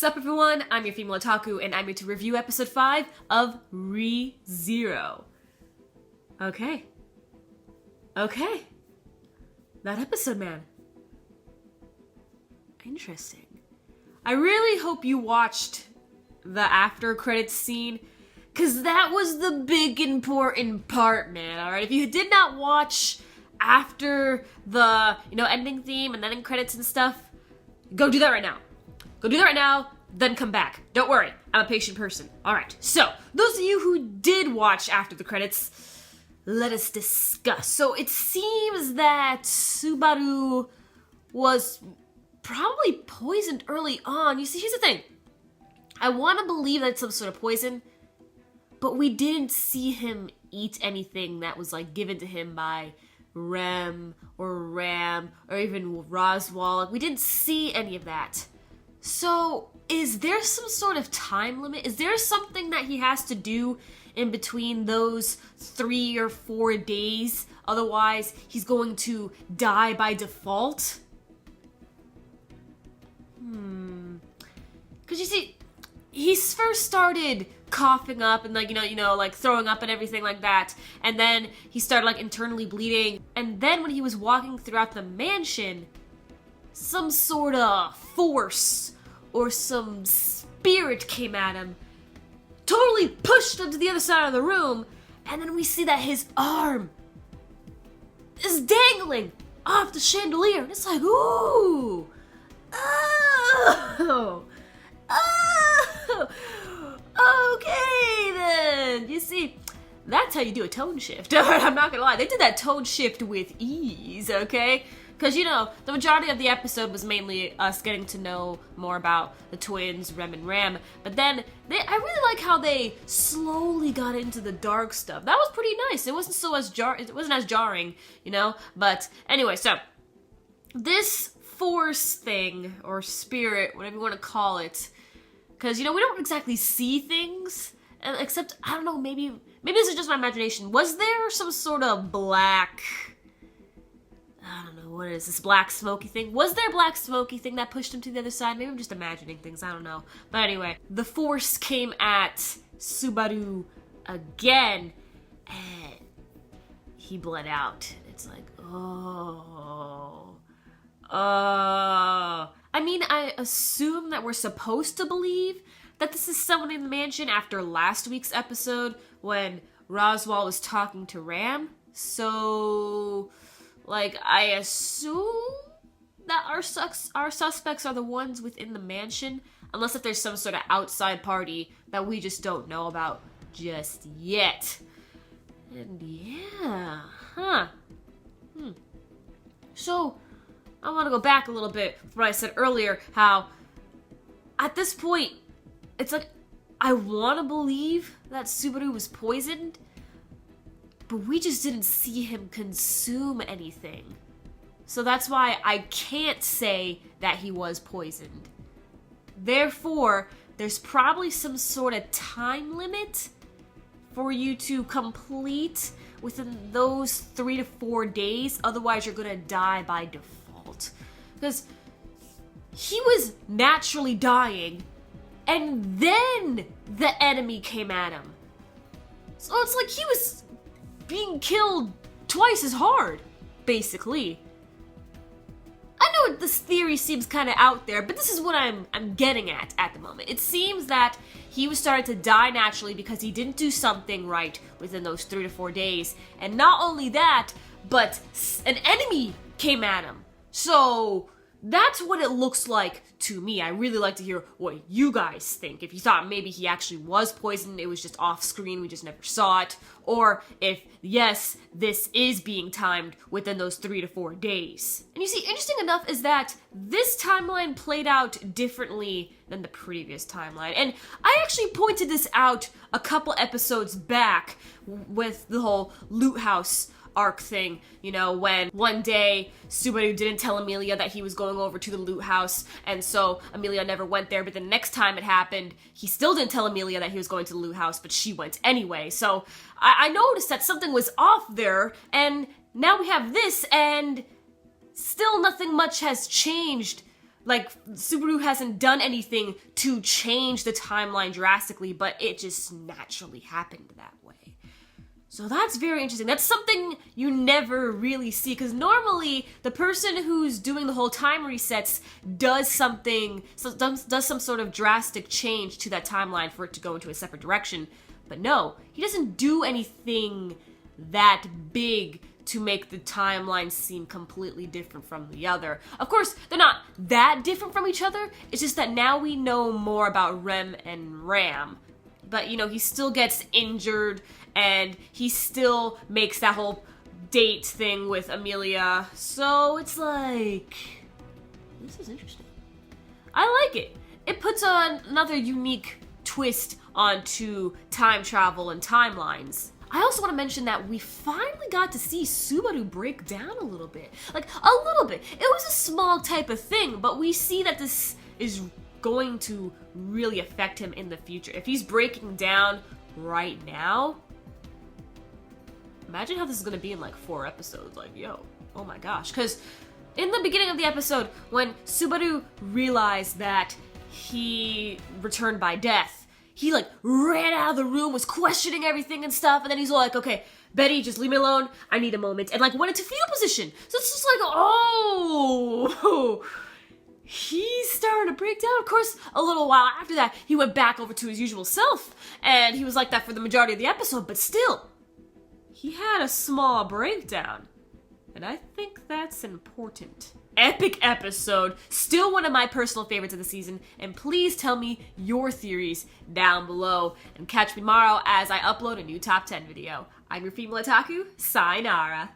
Sup everyone, I'm your female otaku, and I'm here to review episode 5 of Re:Zero. Okay. That episode, man. Interesting. I really hope you watched the after credits scene, because that was the big important part, man, alright? If you did not watch after the, ending theme and then in credits and stuff, go do that right now. Go do that right now, then come back. Don't worry, I'm a patient person. Alright, so, those of you who did watch after the credits, let us discuss. So, it seems that Subaru was probably poisoned early on. You see, here's the thing. I want to believe that it's some sort of poison, but we didn't see him eat anything that was, given to him by Rem or Ram or even Roswaal. We didn't see any of that. So, is there some sort of time limit? Is there something that he has to do in between those 3 or 4 days? Otherwise, he's going to die by default? Because you see, he first started coughing up and throwing up and everything like that. And then he started internally bleeding. And then when he was walking throughout the mansion, some sort of force or some spirit came at him, totally pushed him to the other side of the room, and then we see that his arm is dangling off the chandelier. And it's like, ooh, oh, okay then. You see, that's how you do a tone shift. I'm not gonna lie, they did that tone shift with ease, okay? Because, the majority of the episode was mainly us getting to know more about the twins, Rem and Ram. But then, I really like how they slowly got into the dark stuff. That was pretty nice. It wasn't it wasn't as jarring, But anyway, so this force thing, or spirit, whatever you want to call it, because, we don't exactly see things, except, I don't know, maybe this is just my imagination. Was there some sort of black, I don't know, what is this, black smoky thing? Was there a black smoky thing that pushed him to the other side? Maybe I'm just imagining things, I don't know. But anyway, the force came at Subaru again, and he bled out. It's like, oh. I mean, I assume that we're supposed to believe that this is someone in the mansion after last week's episode when Roswaal was talking to Ram. So, I assume that our suspects are the ones within the mansion, unless if there's some sort of outside party that we just don't know about just yet. And yeah, So, I want to go back a little bit from what I said earlier, how at this point, it's like, I want to believe that Subaru was poisoned, but we just didn't see him consume anything. So that's why I can't say that he was poisoned. Therefore, there's probably some sort of time limit for you to complete within those 3 to 4 days. Otherwise, you're gonna die by default. Because he was naturally dying, and then the enemy came at him. So it's like he was being killed twice as hard, basically. I know this theory seems kind of out there, but this is what I'm getting at the moment. It seems that he was starting to die naturally because he didn't do something right within those 3 to 4 days. And not only that, but an enemy came at him. So that's what it looks like to me. I really like to hear what you guys think. If you thought maybe he actually was poisoned, it was just off screen, we just never saw it. Or if, yes, this is being timed within those 3 to 4 days. And you see, interesting enough is that this timeline played out differently than the previous timeline. And I actually pointed this out a couple episodes back with the whole loot house arc thing, when one day Subaru didn't tell Emilia that he was going over to the loot house, and so Emilia never went there, but the next time it happened, he still didn't tell Emilia that he was going to the loot house, but she went anyway. So I noticed that something was off there, and now we have this, and still nothing much has changed Like, Subaru hasn't done anything to change the timeline drastically, but it just naturally happened that way. So that's very interesting. That's something you never really see, because normally the person who's doing the whole time resets does something, does some sort of drastic change to that timeline for it to go into a separate direction. But no, he doesn't do anything that big to make the timeline seem completely different from the other. Of course, they're not that different from each other. It's just that now we know more about Rem and Ram. But, you know, he still gets injured, and he still makes that whole date thing with Amelia. So it's like, this is interesting. I like it. It puts another unique twist onto time travel and timelines. I also want to mention that we finally got to see Subaru break down a little bit. Like, a little bit. It was a small type of thing, but we see that this is going to really affect him in the future. If he's breaking down right now, imagine how this is going to be in like 4 episodes. Like, yo, oh my gosh. Because in the beginning of the episode, when Subaru realized that he returned by death, he, like, ran out of the room, was questioning everything and stuff, and then he's all like, okay, Betty, just leave me alone, I need a moment, and, like, went into fetal position. So it's just like, oh, he's starting to break down. Of course, a little while after that, he went back over to his usual self, and he was like that for the majority of the episode, but still, he had a small breakdown, and I think that's important. Epic episode, still one of my personal favorites of the season, and please tell me your theories down below, and catch me tomorrow as I upload a new top 10 video. I'm your female otaku, sayonara.